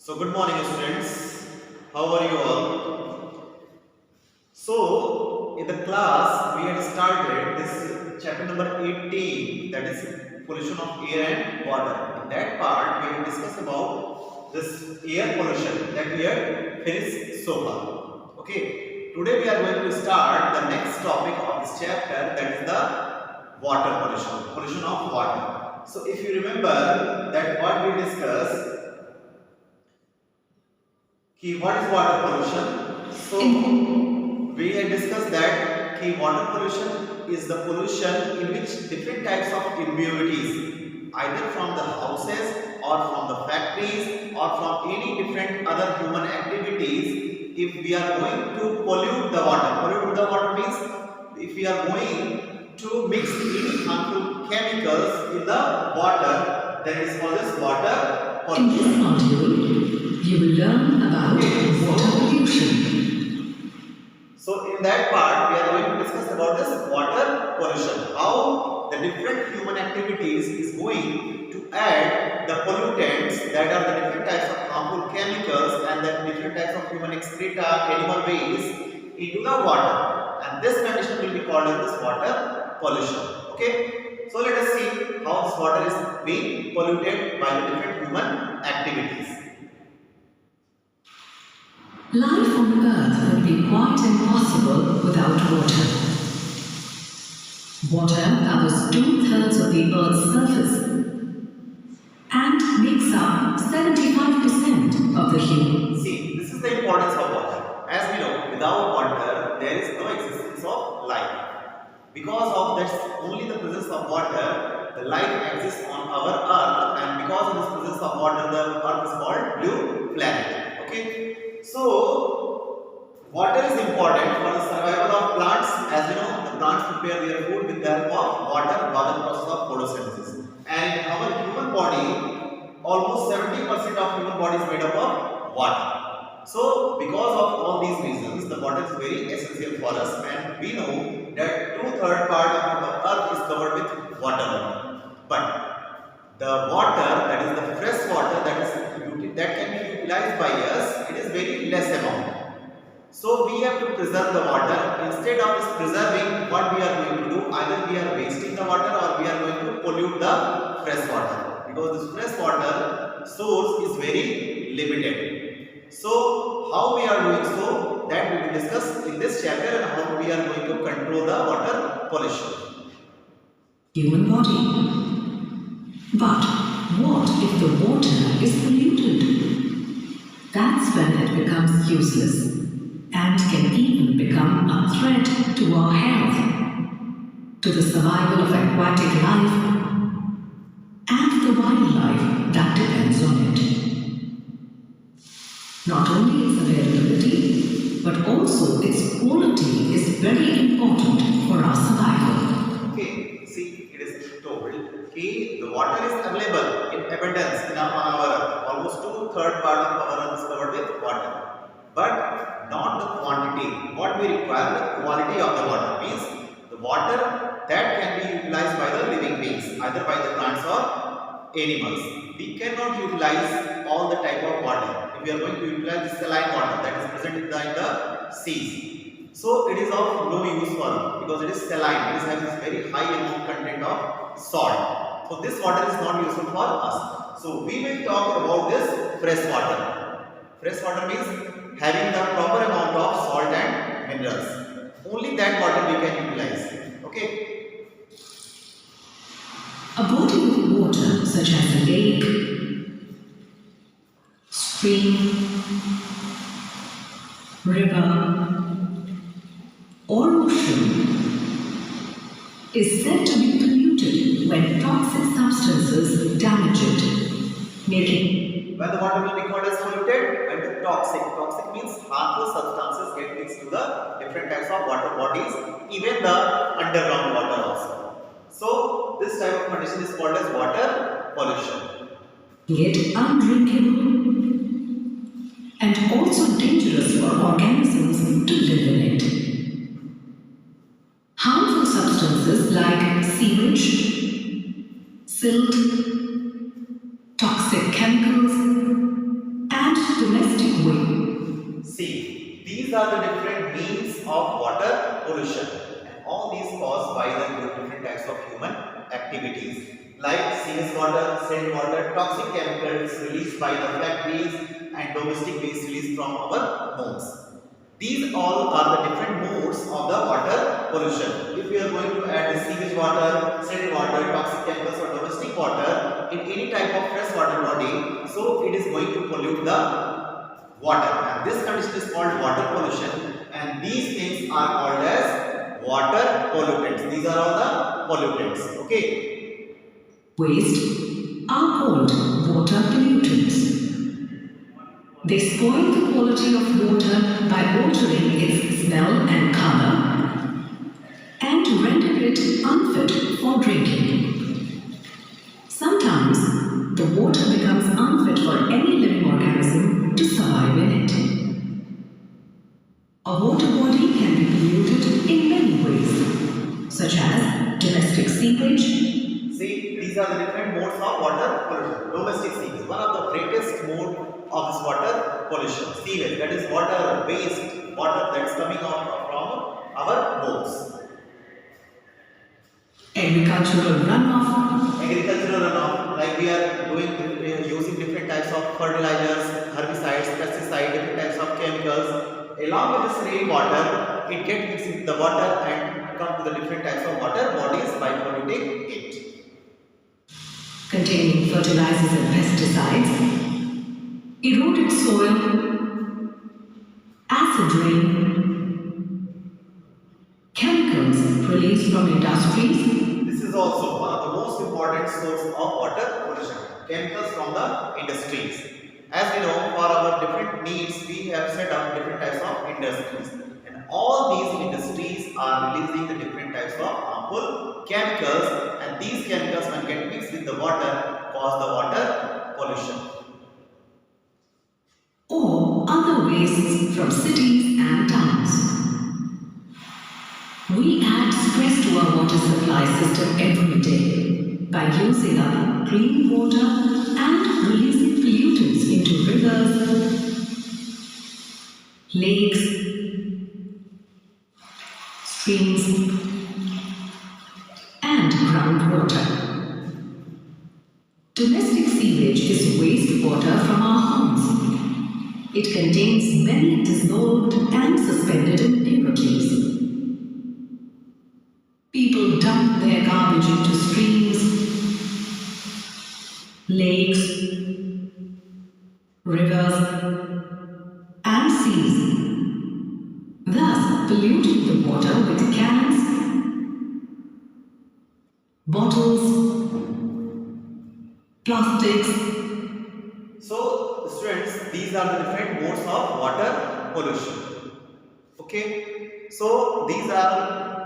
So good morning students, how are you all? So in the class we had started this chapter number 18, that is pollution of air and water. In that part we have discussed about this air pollution that we have finished so far. Okay, today we are going to start the next topic of this chapter, that is the water pollution, pollution of water. So if you remember that what we discussed, what is water pollution? So we had discussed that water pollution is the pollution in which different types of impurities, either from the houses or from the factories or from any different other human activities, if we are going to pollute the water means if we are going to mix any harmful chemicals in the water, then it is called as water pollution. In this module, you will learn about water pollution. So in that part, we are going to discuss about this water pollution, how the different human activities is going to add the pollutants, that are the different types of harmful chemicals and the different types of human excreta, animal waste into the water, and this condition will be called as this water pollution. Okay, so let us see how this water is being polluted by the different human activities. Life on Earth would be quite impossible without water. Water covers 2/3 of the Earth's surface and makes up 75% of the human. See, this is the importance of water. As we know, without water, there is no existence of life. Because of this, only the presence of water, the life exists on our Earth, and because of this presence of water, the Earth is called blue planet. Okay. So, water is important for the survival of plants. As you know, the plants prepare their food with the help of water by the process of photosynthesis. And in our human body, almost 70% of human body is made up of water. So, because of all these reasons, the water is very essential for us, and we know that 2/3 part of the Earth is covered with water. But the water, that is the fresh water that can be utilized by us, it is very less amount. So we have to preserve the water. Instead of preserving, what we are going to do, either we are wasting the water or we are going to pollute the fresh water, because this fresh water source is very limited. So how we are doing so, that we will discuss in this chapter, and how we are going to control the water pollution. Human body. But what if the water is polluted? That's when it becomes useless and can even become a threat to our health, to the survival of aquatic life and the wildlife that depends on it. Not only its availability, but also its quality is very important for our survival. Okay, see, it is told the water is available in abundance on our Earth. Almost 2/3 part of our Earth is covered with water, but not the quantity. What we require, the quality of the water, means the water that can be utilized by the living beings, either by the plants or animals. We cannot utilize all the type of water. If we are going to utilize the saline water that is present in the seas, so it is of no use for us, because it is saline. It is having this very high amount content of salt. So this water is not useful for us. So we will talk about this fresh water. Fresh water means having the proper amount of salt and minerals. Only that water we can utilize. Okay. A body of water such as a lake, stream, river, or ocean is said to be polluted when toxic substances damage it, making. When the water will be called as polluted, when the toxic means harmful substances get mixed to the different types of water bodies, even the underground water also. So this type of condition is called as water pollution. Yet undrinkable and also dangerous for organisms to live in it. Harmful substances like sewage, silt, toxic chemicals, and These are the different means of water pollution, and all these caused by the different types of human activities like sewage water, salt water, toxic chemicals released by the factories, and domestic waste released from our homes. These all are the different modes of the water pollution. If we are going to add the sewage water, salt water, toxic chemicals or domestic water in any type of fresh water body, so it is going to pollute the water, and this condition is called water pollution, and these things are called as water pollutants. These are all the pollutants. Okay. Waste are called water pollutants. They spoil the quality of water by altering its smell and color and render it unfit for drinking. Sometimes the water becomes unfit for any living organism to survive in it. A water body can be polluted in many ways, such as domestic sewage. See, these are the different modes of water pollution. Domestic sewage, one of the greatest mode of this water pollution. Sewage, that is water waste, water that is coming out from our homes. Agricultural runoff. Agricultural runoff, like we are using different types of fertilizers, herbicides, pesticides, different types of chemicals. Along with this rainwater, it gets mixed with the water and come to the different types of water bodies by polluting it. Containing fertilizers and pesticides, eroded soil, acid rain, chemicals released from industries. This is also one of the most important source of water pollution, chemicals from the industries. As we know, for our different needs, we have set up different types of industries, and all these industries are releasing the different types of harmful chemicals, and these chemicals, when get mixed with the water, cause the water pollution. Or other wastes from cities and towns. We add stress to our water supply system every day by using up clean water and releasing pollutants into rivers, lakes, streams, and groundwater. Domestic sewage is wastewater from our homes. It contains many dissolved and suspended impurities. People dump their garbage into streams, lakes, rivers, and seas, thus polluting the water with cans, bottles, plastics. So, students, these are the different modes of water pollution. Okay, so these are